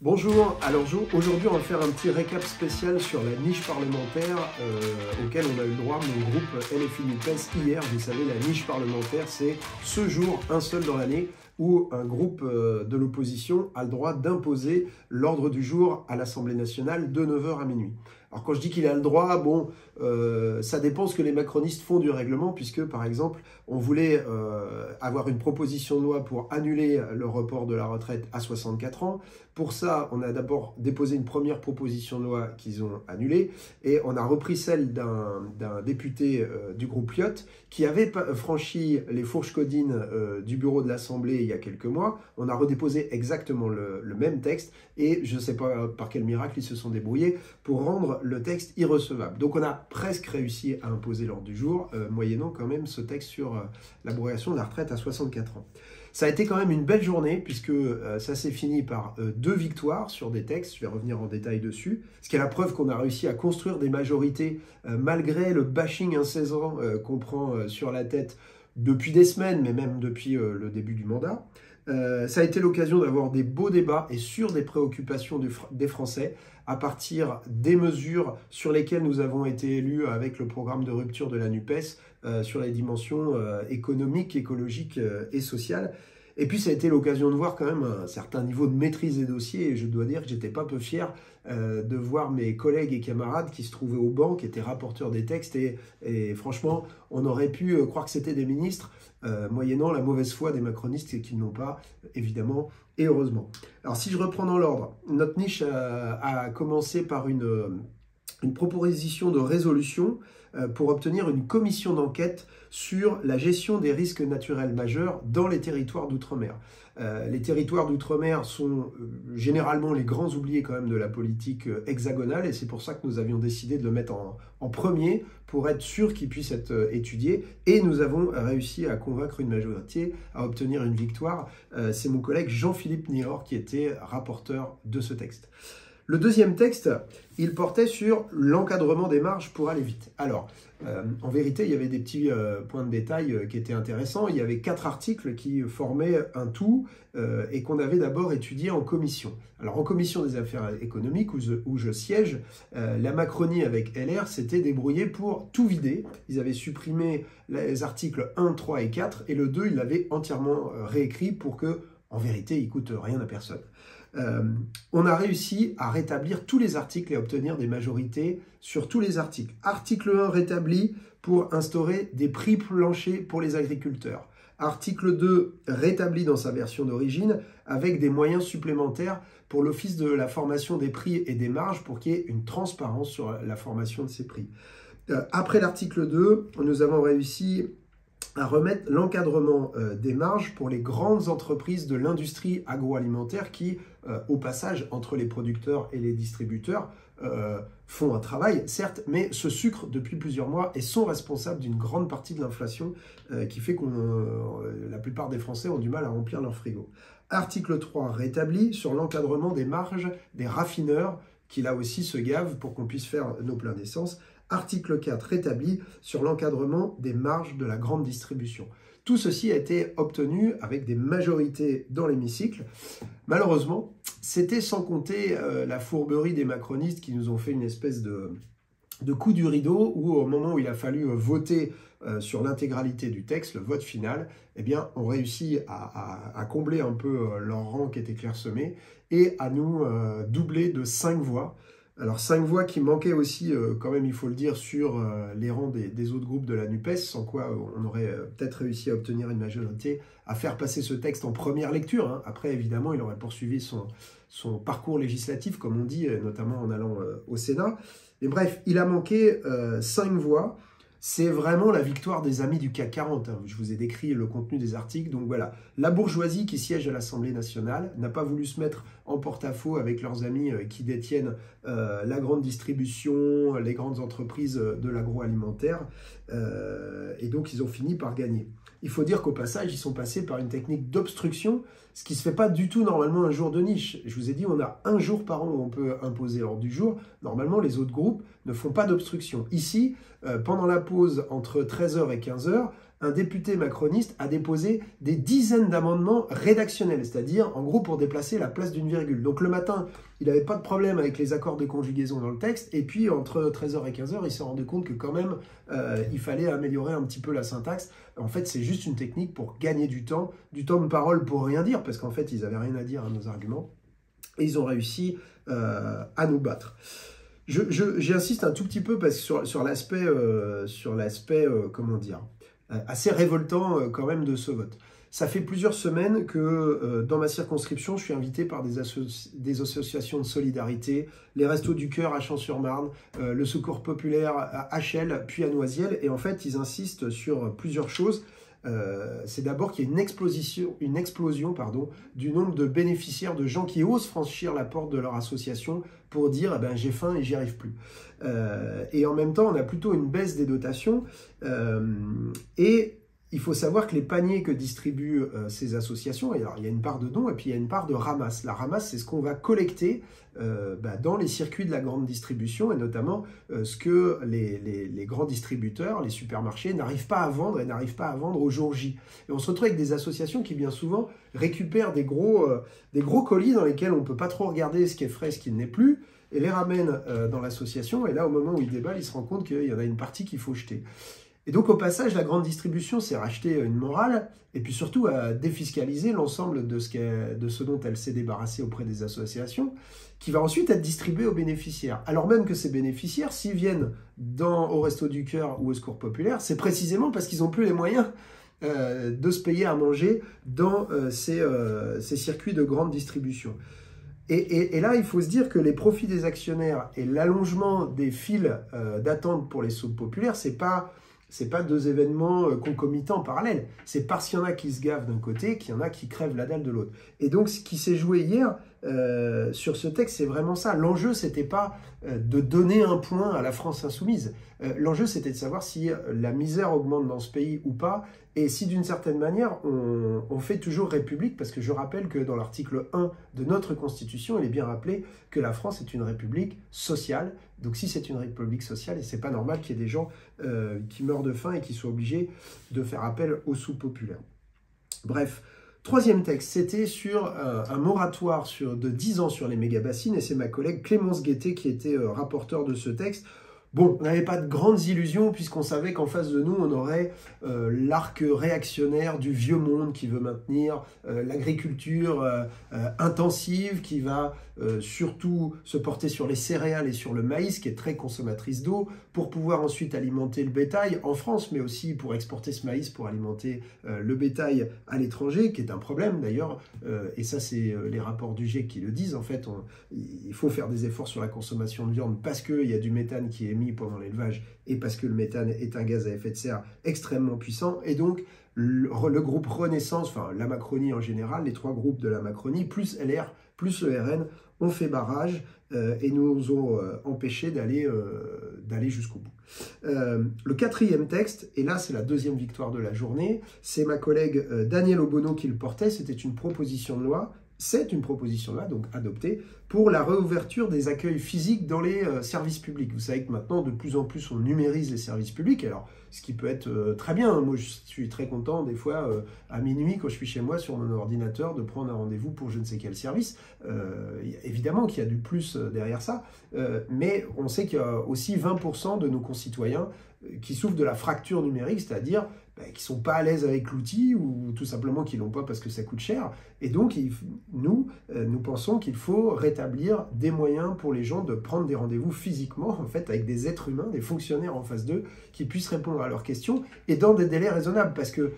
Bonjour, alors aujourd'hui on va faire un petit récap spécial sur la niche parlementaire auquel on a eu le droit, mon groupe LFI NUPES hier. Vous savez, la niche parlementaire, c'est ce jour, un seul dans l'année, où un groupe de l'opposition a le droit d'imposer l'ordre du jour à l'Assemblée nationale de 9 h à minuit. Alors quand je dis qu'il a le droit, bon, ça dépend ce que les macronistes font du règlement, puisque par exemple, on voulait avoir une proposition de loi pour annuler le report de la retraite à 64 ans. Pour ça, on a d'abord déposé une première proposition de loi qu'ils ont annulée, et on a repris celle d'un député du groupe Lyot qui avait franchi les fourches codines du bureau de l'Assemblée il y a quelques mois. On a redéposé exactement le même texte, et je ne sais pas par quel miracle ils se sont débrouillés pour rendre le texte irrecevable. Donc on a presque réussi à imposer l'ordre du jour, moyennant quand même ce texte sur l'abrogation de la retraite à 64 ans. Ça a été quand même une belle journée, puisque ça s'est fini par 2 victoires sur des textes. Je vais revenir en détail dessus. Ce qui est la preuve qu'on a réussi à construire des majorités malgré le bashing incessant qu'on prend sur la tête depuis des semaines, mais même depuis le début du mandat. Ça a été l'occasion d'avoir des beaux débats et sur des préoccupations des Français à partir des mesures sur lesquelles nous avons été élus avec le programme de rupture de la NUPES sur les dimensions économiques, écologiques et sociales. Et puis ça a été l'occasion de voir quand même un certain niveau de maîtrise des dossiers, et je dois dire que j'étais pas peu fier de voir mes collègues et camarades qui se trouvaient au banc, qui étaient rapporteurs des textes, et franchement, on aurait pu croire que c'était des ministres, moyennant la mauvaise foi des macronistes et qui ne l'ont pas, évidemment, et heureusement. Alors si je reprends dans l'ordre, notre niche a commencé par une proposition de résolution pour obtenir une commission d'enquête sur la gestion des risques naturels majeurs dans les territoires d'outre-mer. Les territoires d'outre-mer sont généralement les grands oubliés quand même de la politique hexagonale, et c'est pour ça que nous avions décidé de le mettre en premier pour être sûr qu'il puisse être étudié, et nous avons réussi à convaincre une majorité, à obtenir une victoire. C'est mon collègue Jean-Philippe Niort qui était rapporteur de ce texte. Le deuxième texte, il portait sur l'encadrement des marges pour aller vite. Alors, en vérité, il y avait des petits points de détail qui étaient intéressants. Il y avait 4 articles qui formaient un tout et qu'on avait d'abord étudié en commission. Alors, en commission des affaires économiques, où je siège, la Macronie avec LR s'était débrouillée pour tout vider. Ils avaient supprimé les articles 1, 3 et 4, et le 2, ils l'avaient entièrement réécrit pour que, en vérité, il ne coûte rien à personne. On a réussi à rétablir tous les articles et à obtenir des majorités sur tous les articles. Article 1 rétabli pour instaurer des prix planchers pour les agriculteurs. Article 2 rétabli dans sa version d'origine avec des moyens supplémentaires pour l'Office de la formation des prix et des marges pour qu'il y ait une transparence sur la formation de ces prix. Après l'article 2, nous avons réussi à remettre l'encadrement des marges pour les grandes entreprises de l'industrie agroalimentaire qui, au passage, entre les producteurs et les distributeurs, font un travail, certes, mais se sucrent depuis plusieurs mois et sont responsables d'une grande partie de l'inflation qui fait que la plupart des Français ont du mal à remplir leur frigo. Article 3 rétabli sur l'encadrement des marges des raffineurs qui là aussi se gavent pour qu'on puisse faire nos pleins d'essence. Article 4 rétabli sur l'encadrement des marges de la grande distribution. Tout ceci a été obtenu avec des majorités dans l'hémicycle. Malheureusement, c'était sans compter la fourberie des macronistes qui nous ont fait une espèce de coup du rideau où au moment où il a fallu voter sur l'intégralité du texte, le vote final, eh bien, on réussit à combler un peu leur rang qui était clairsemé et à nous doubler de 5 voix. Alors 5 voix qui manquaient aussi, quand même il faut le dire, sur les rangs des autres groupes de la NUPES, sans quoi on aurait peut-être réussi à obtenir une majorité, à faire passer ce texte en première lecture, hein. Après évidemment il aurait poursuivi son parcours législatif, comme on dit, notamment en allant au Sénat. Mais bref, il a manqué 5 voix. C'est vraiment la victoire des amis du CAC 40. Hein. Je vous ai décrit le contenu des articles. Donc voilà, la bourgeoisie qui siège à l'Assemblée nationale n'a pas voulu se mettre en porte-à-faux avec leurs amis qui détiennent la grande distribution, les grandes entreprises de l'agroalimentaire. Et donc, ils ont fini par gagner. Il faut dire qu'au passage, ils sont passés par une technique d'obstruction, ce qui ne se fait pas du tout normalement un jour de niche. Je vous ai dit, on a un jour par an où on peut imposer l'ordre du jour. Normalement, les autres groupes ne font pas d'obstruction. Ici, pendant la pause entre 13 h et 15 h, un député macroniste a déposé des dizaines d'amendements rédactionnels, c'est-à-dire en gros pour déplacer la place d'une virgule. Donc le matin, il n'avait pas de problème avec les accords de conjugaison dans le texte, et puis entre 13h et 15h, il s'est rendu compte que quand même, il fallait améliorer un petit peu la syntaxe. En fait, c'est juste une technique pour gagner du temps de parole pour rien dire, parce qu'en fait, ils n'avaient rien à dire à nos arguments, et ils ont réussi à nous battre. J'insiste un tout petit peu parce que sur l'aspect, comment dire, assez révoltant quand même de ce vote. Ça fait plusieurs semaines que dans ma circonscription, je suis invité par des associations de solidarité, les Restos du Cœur à Champs-sur-Marne, le Secours Populaire à Chelles, puis à Noisiel. Et en fait, ils insistent sur plusieurs choses. C'est d'abord qu'il y a une explosion du nombre de bénéficiaires, de gens qui osent franchir la porte de leur association pour dire eh ben, j'ai faim et j'y arrive plus. Et en même temps, on a plutôt une baisse des dotations et il faut savoir que les paniers que distribuent ces associations, alors il y a une part de dons et puis il y a une part de ramasse. La ramasse, c'est ce qu'on va collecter dans les circuits de la grande distribution et notamment ce que les grands distributeurs, les supermarchés n'arrivent pas à vendre et n'arrivent pas à vendre au jour J. Et on se retrouve avec des associations qui bien souvent récupèrent des gros colis dans lesquels on ne peut pas trop regarder ce qui est frais et ce qui ne l'est plus et les ramènent dans l'association et là au moment où ils déballent, ils se rendent compte qu'il y en a une partie qu'il faut jeter. Et donc au passage, la grande distribution s'est racheté une morale et puis surtout à défiscaliser l'ensemble de ce dont elle s'est débarrassée auprès des associations, qui va ensuite être distribué aux bénéficiaires. Alors même que ces bénéficiaires, s'ils viennent au Resto du Cœur ou au Secours Populaire, c'est précisément parce qu'ils n'ont plus les moyens de se payer à manger dans ces circuits de grande distribution. Et là, il faut se dire que les profits des actionnaires et l'allongement des files d'attente pour les soupes populaires, c'est pas deux événements concomitants, parallèles. C'est parce qu'il y en a qui se gavent d'un côté, qu'il y en a qui crèvent la dalle de l'autre. Et donc, ce qui s'est joué hier sur ce texte, c'est vraiment ça. L'enjeu, c'était pas de donner un point à la France insoumise. L'enjeu, c'était de savoir si la misère augmente dans ce pays ou pas, et si d'une certaine manière, on fait toujours République, parce que je rappelle que dans l'article 1 de notre Constitution, il est bien rappelé que la France est une République sociale. Donc si c'est une République sociale, et c'est pas normal qu'il y ait des gens qui meurent de faim et qui soient obligés de faire appel aux soupes populaires. Bref, troisième texte, c'était sur un moratoire de 10 ans sur les méga-bassines, et c'est ma collègue Clémence Guettet qui était rapporteure de ce texte. Bon, on n'avait pas de grandes illusions puisqu'on savait qu'en face de nous, on aurait l'arc réactionnaire du vieux monde qui veut maintenir l'agriculture intensive, qui va surtout se porter sur les céréales et sur le maïs, qui est très consommatrice d'eau, pour pouvoir ensuite alimenter le bétail en France, mais aussi pour exporter ce maïs pour alimenter le bétail à l'étranger, qui est un problème d'ailleurs, et ça c'est les rapports du GIEC qui le disent, en fait, il faut faire des efforts sur la consommation de viande parce qu'il y a du méthane qui est émis pendant l'élevage et parce que le méthane est un gaz à effet de serre extrêmement puissant. Et donc, le groupe Renaissance, enfin la Macronie en général, les trois groupes de la Macronie, plus LR, plus le RN, ont fait barrage et nous ont empêchés d'aller jusqu'au bout. Le quatrième texte, et là c'est la deuxième victoire de la journée, c'est ma collègue Danielle Obono qui le portait, c'était une proposition de loi. C'est une proposition de loi, donc adoptée, pour la réouverture des accueils physiques dans les services publics. Vous savez que maintenant, de plus en plus, on numérise les services publics, alors ce qui peut être très bien. Moi, je suis très content, des fois, à minuit, quand je suis chez moi, sur mon ordinateur, de prendre un rendez-vous pour je ne sais quel service. Évidemment qu'il y a du plus derrière ça, mais on sait qu'il y a aussi 20% de nos concitoyens qui souffrent de la fracture numérique, c'est-à-dire qui ne sont pas à l'aise avec l'outil ou tout simplement qui ne l'ont pas parce que ça coûte cher. Et donc, nous pensons qu'il faut rétablir des moyens pour les gens de prendre des rendez-vous physiquement, en fait, avec des êtres humains, des fonctionnaires en face d'eux, qui puissent répondre à leurs questions et dans des délais raisonnables. Parce que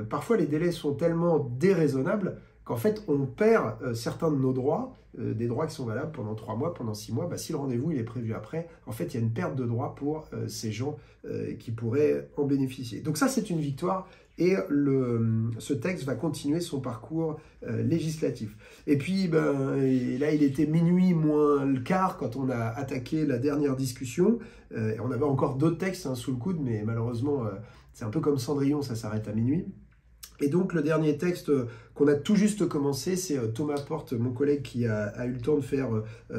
parfois, les délais sont tellement déraisonnables qu'en fait, on perd certains de nos droits, des droits qui sont valables pendant 3 mois, pendant 6 mois. Si le rendez-vous il est prévu après, en fait, il y a une perte de droits pour ces gens qui pourraient en bénéficier. Donc ça, c'est une victoire et ce texte va continuer son parcours législatif. Et puis, là, il était minuit moins le quart quand on a attaqué la dernière discussion. On avait encore d'autres textes sous le coude, mais malheureusement, c'est un peu comme Cendrillon, ça s'arrête à minuit. Et donc, le dernier texte qu'on a tout juste commencé. C'est Thomas Porte, mon collègue, qui a eu le temps de faire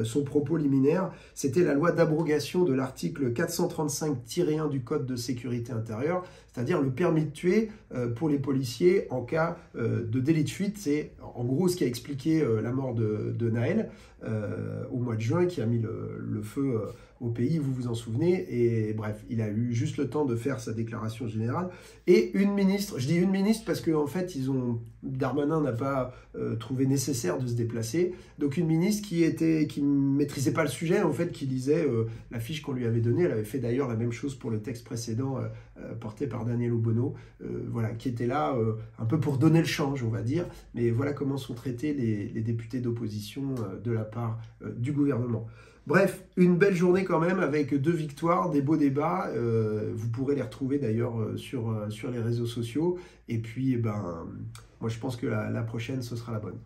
son propos liminaire. C'était la loi d'abrogation de l'article 435-1 du Code de sécurité intérieure, c'est-à-dire le permis de tuer pour les policiers en cas de délit de fuite. C'est en gros ce qui a expliqué la mort de Naël au mois de juin, qui a mis le feu au pays, vous vous en souvenez. Et bref, il a eu juste le temps de faire sa déclaration générale. Et une ministre, je dis une ministre parce qu'en fait, Darmanin n'a pas trouvé nécessaire de se déplacer. Donc une ministre qui ne maîtrisait pas le sujet, en fait, qui lisait la fiche qu'on lui avait donnée. Elle avait fait d'ailleurs la même chose pour le texte précédent porté par Daniel Obono, voilà, qui était là un peu pour donner le change, on va dire. Mais voilà comment sont traités les députés d'opposition de la part du gouvernement. Bref, une belle journée quand même avec 2 victoires, des beaux débats. Vous pourrez les retrouver d'ailleurs sur les réseaux sociaux. Et puis, moi je pense que la prochaine, ce sera la bonne.